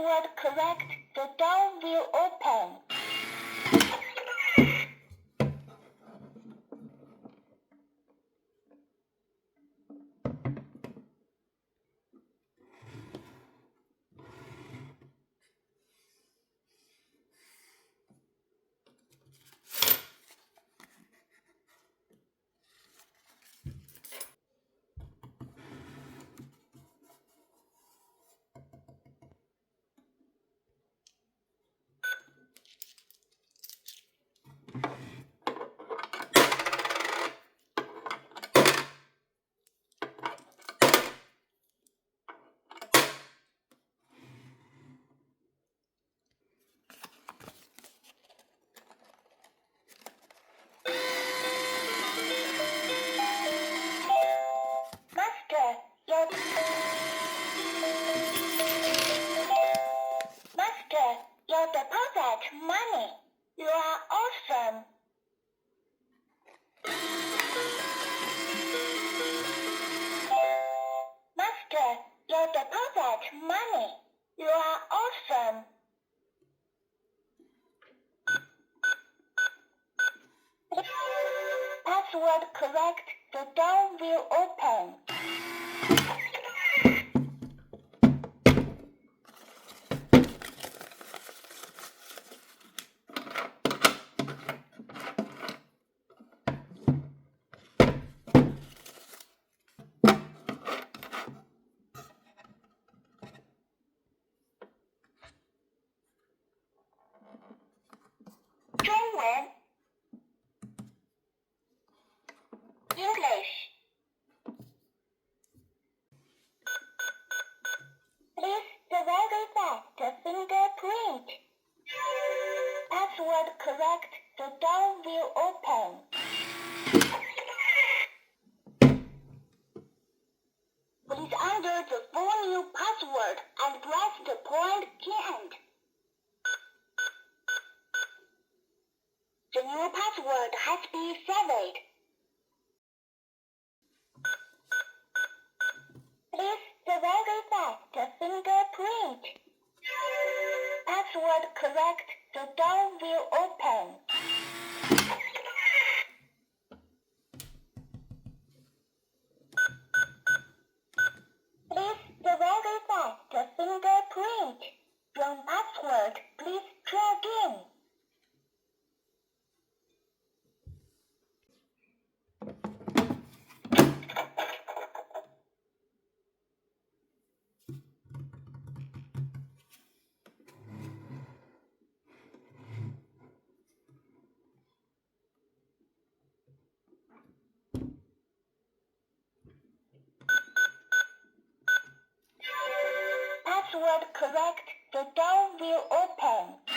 Password correct. The door will open. Master, your deposit money. You are awesome. Master, your deposit money. You are awesome. Password correct. The door will open. German, English. Please verify the fingerprint. Password correct. The door will open. Please enter the full new password and press the point key. The new password has been saved. Please verify the fingerprint. Password correct. The door will open. Please verify the fingerprint. Wrong password. Please try again. Password correct. The door will open.